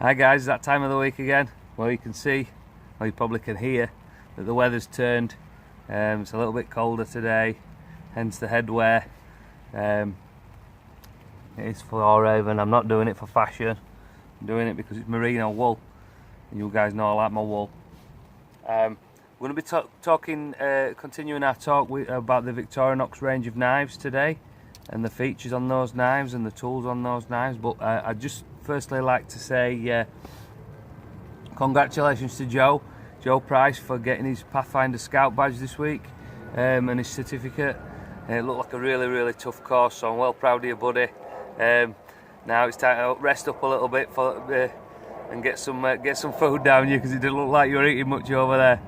Hi guys, it's that time of the week again. Well, you can see, or you probably can hear, that the weather's turned. It's a little bit colder today, hence the headwear. It is for Raven. I'm not doing it for fashion. I'm doing it because it's merino wool, and you guys know I like my wool. We're going to be talking, continuing our talk about the Victorinox range of knives today, and the features on those knives and the tools on those knives. But I'd just firstly like to say congratulations to Joe Price for getting his Pathfinder Scout badge this week, and his certificate. It looked like a really tough course, so I'm well proud of you, buddy. Now it's time to rest up a little bit and get some food down you, because it didn't look like you were eating much over there.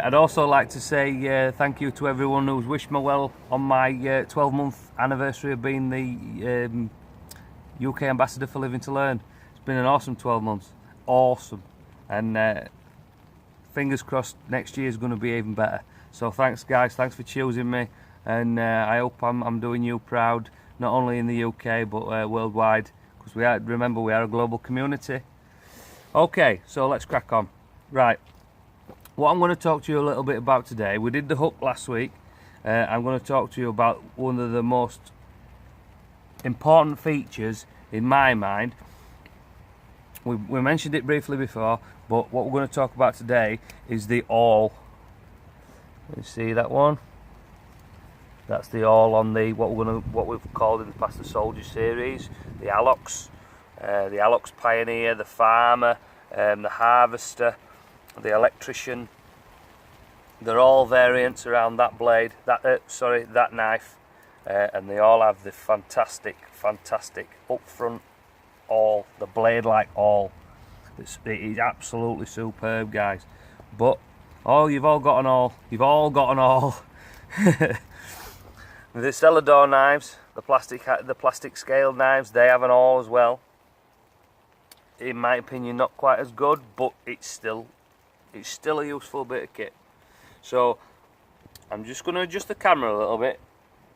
I'd also like to say thank you to everyone who's wished me well on my 12-month anniversary of being the UK Ambassador for Living to Learn. It's been an awesome 12 months, awesome, and fingers crossed next year is going to be even better. So thanks guys, thanks for choosing me, and I hope I'm doing you proud, not only in the UK but worldwide, because remember we are a global community. Okay, so let's crack on. Right. What I'm going to talk to you a little bit about today, we did the hook last week. I'm going to talk to you about one of the most important features in my mind. We mentioned it briefly before, but what we're going to talk about today is the awl. You see that one? That's the awl on the what we've called in the past the Soldier series, the Alox, Pioneer, the Farmer, the Harvester, the Electrician. They're all variants around that blade, that knife, and they all have the fantastic up front awl, the blade-like awl. It is absolutely superb, guys. But you've all got an awl. You've all got an awl. The Celador knives, the plastic scaled knives, they have an awl as well. In my opinion, not quite as good, but it's still a useful bit of kit. So I'm just going to adjust the camera a little bit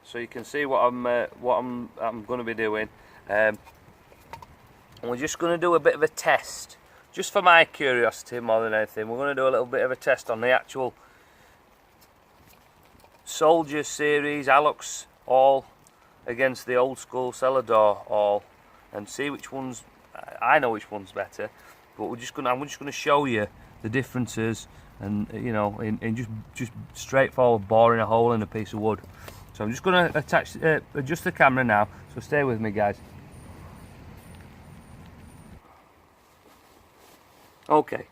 so you can see what I'm going to be doing. And we're just going to do a bit of a test, just for my curiosity more than anything. We're going to do a little bit of a test on the actual Soldier series Alox awl against the old school Celador awl, and see which one's. I know which one's better, but I'm just going to show you the differences, and you know, in just straightforward boring a hole in a piece of wood. So I'm just going to adjust the camera now, so stay with me guys. Okay,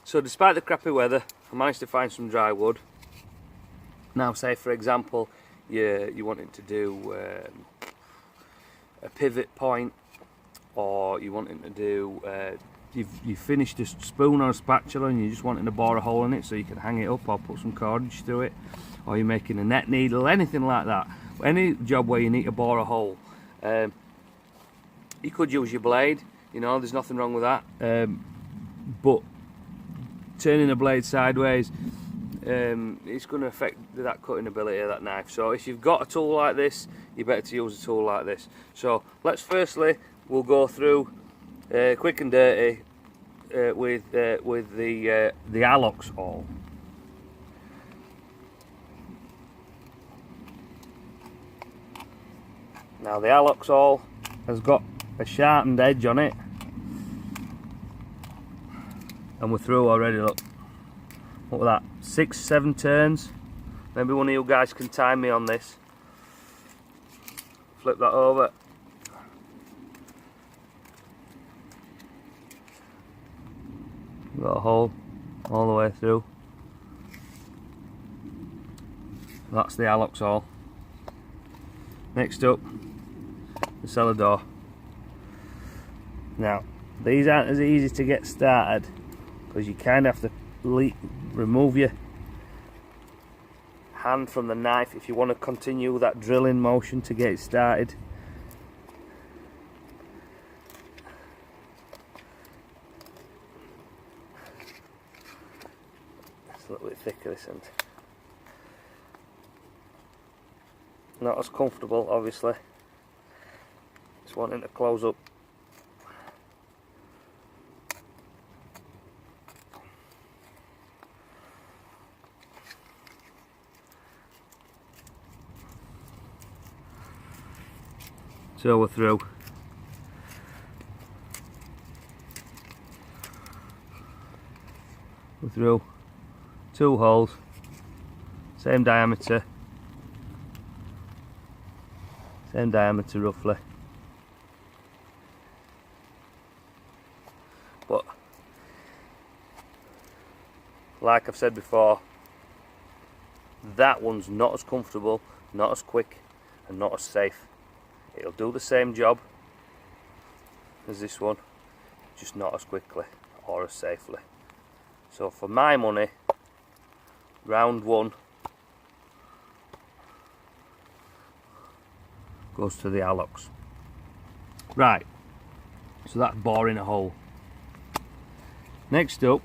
so despite the crappy weather, I managed to find some dry wood. Now say for example you wanted to do a pivot point, or you wanting to do you've finished a spoon or a spatula and you're just wanting to bore a hole in it so you can hang it up or put some cordage through it, or you're making a net needle, anything like that, any job where you need to bore a hole, you could use your blade, you know, there's nothing wrong with that, but turning the blade sideways, it's going to affect that cutting ability of that knife. So if you've got a tool like this, you better to use a tool like this. So we'll go through quick and dirty with the Alox awl. Now the Alox awl has got a sharpened edge on it, and we're through already. Look, what was that? 6-7 turns. Maybe one of you guys can time me on this. Flip that over. Got a hole all the way through. That's the Alox awl. Next up, the Celador. Now, these aren't as easy to get started, because you kind of have to remove your hand from the knife if you want to continue that drilling motion to get it started. It's a little bit thicker this end. Not as comfortable, obviously. Just wanting to close up So we're through. We're through 2 holes, same diameter roughly. But like I've said before, that one's not as comfortable, not as quick, and not as safe. It'll do the same job as this one, just not as quickly or as safely. So for my money, round 1 goes to the Alox. Right, so that's boring a hole. Next up,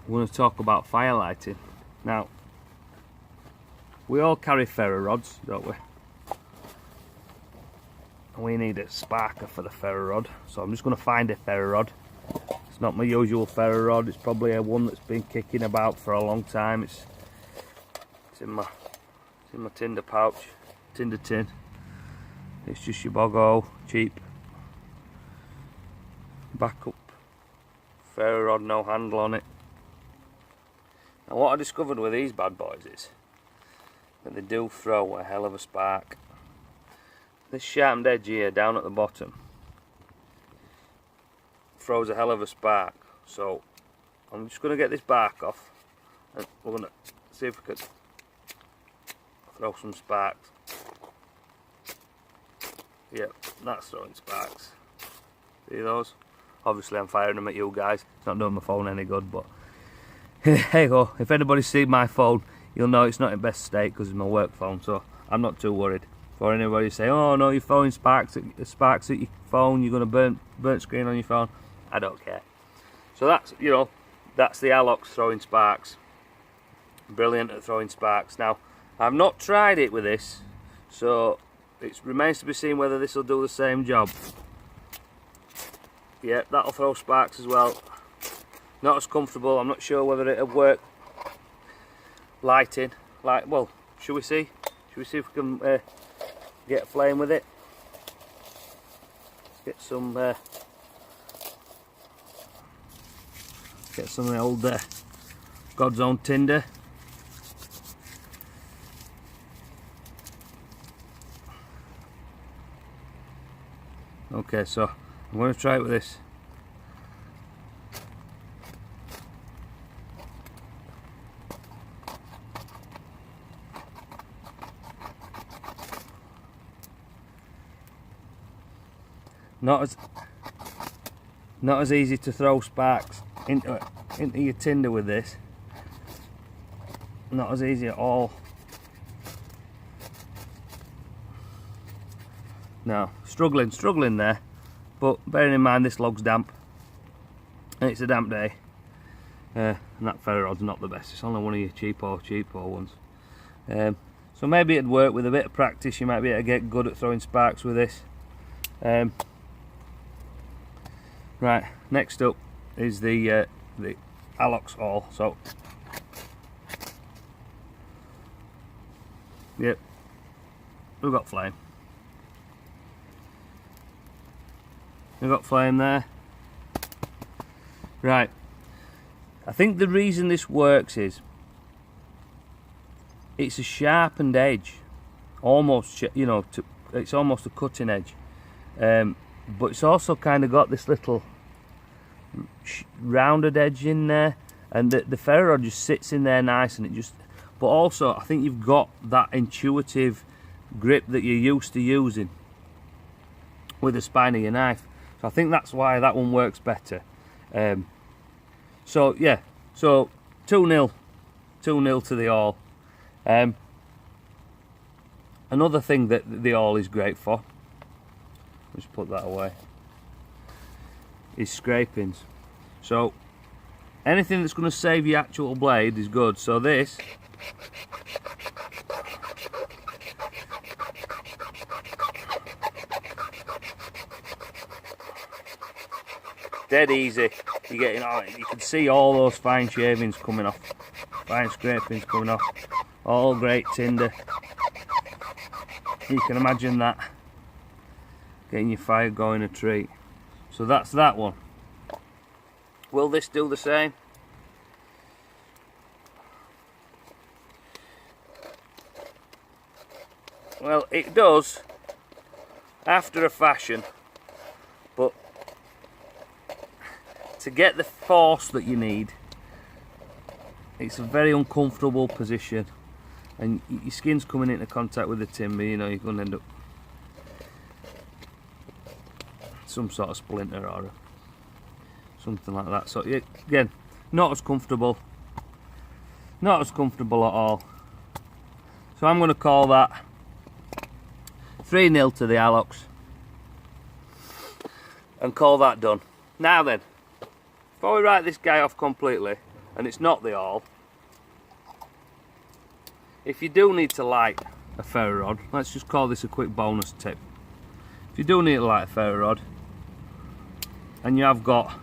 we're going to talk about fire lighting. Now, we all carry ferro rods, don't we? And we need a sparker for the ferro rod, so I'm just going to find a ferro rod. It's not my usual ferro rod, it's probably a one that's been kicking about for a long time. It's in my tinder pouch, tinder tin. It's just your Bogo, cheap backup ferro rod, no handle on it. Now what I discovered with these bad boys is that they do throw a hell of a spark. This sharpened edge here down at the bottom throws a hell of a spark, so I'm just going to get this bark off and we're going to see if we can throw some sparks. Yep, that's throwing sparks. See those? Obviously I'm firing them at you guys. It's not doing my phone any good, but hey ho, if anybody's seen my phone, you'll know it's not in best state because it's my work phone, so I'm not too worried. For anybody say, oh no, you're throwing sparks at your phone, you're going to burn screen on your phone, I don't care. So that's, you know, that's the Alox throwing sparks. Brilliant at throwing sparks. Now, I've not tried it with this, so it remains to be seen whether this will do the same job. Yeah, that'll throw sparks as well. Not as comfortable, I'm not sure whether it'll work lighting. Well, should we see? Should we see if we can get a flame with it? Let's get some of the old God's own tinder. Okay, so I'm going to try it with this. Not as easy to throw sparks into your tinder with this. Not as easy at all. No, struggling there. But bearing in mind this log's damp, and it's a damp day, and that ferro rod's not the best. It's only one of your cheapo ones. So maybe it'd work with a bit of practice. You might be able to get good at throwing sparks with this. Right, next up is the Alox awl. So, yep, we've got flame. We've got flame there. Right, I think the reason this works is it's a sharpened edge, almost, you know, it's almost a cutting edge. But it's also kind of got this little rounded edge in there, and the ferro rod just sits in there nice, and it just, but also I think you've got that intuitive grip that you're used to using with the spine of your knife. So I think that's why that one works better. So yeah, so 2-0 to the awl. Another thing that the awl is great for, just put that away, is scrapings. So anything that's going to save your actual blade is good. So this dead easy. You're getting, you can see all those fine shavings coming off, fine scrapings coming off. All great tinder. You can imagine that getting your fire going a treat. So that's that one. Will this do the same? Well, it does after a fashion, but to get the force that you need, it's a very uncomfortable position, and your skin's coming into contact with the timber, you know, you're going to end up some sort of splinter or something like that. So again, not as comfortable at all. So I'm going to call that 3-0 to the Allox and call that done. Now then, before we write this guy off completely, and it's not the all, if you do need to light a ferro rod, let's just call this a quick bonus tip. If you do need to light a ferro rod and you have got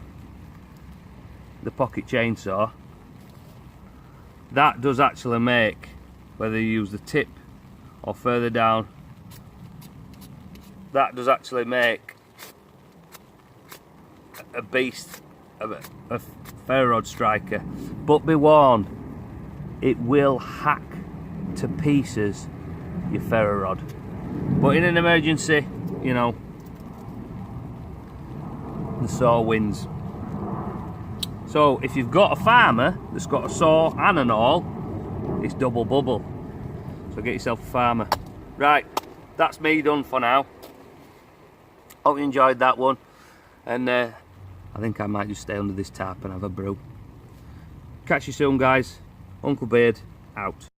the pocket chainsaw, that does actually make, whether you use the tip or further down, that does actually make a beast of a ferro rod striker. But be warned, it will hack to pieces your ferro rod. But in an emergency, you know, the saw wins. So if you've got a farmer that's got a saw and an awl, it's double bubble. So get yourself a farmer. Right, that's me done for now. Hope you enjoyed that one, and I think I might just stay under this tarp and have a brew. Catch you soon, guys. Uncle Beard out.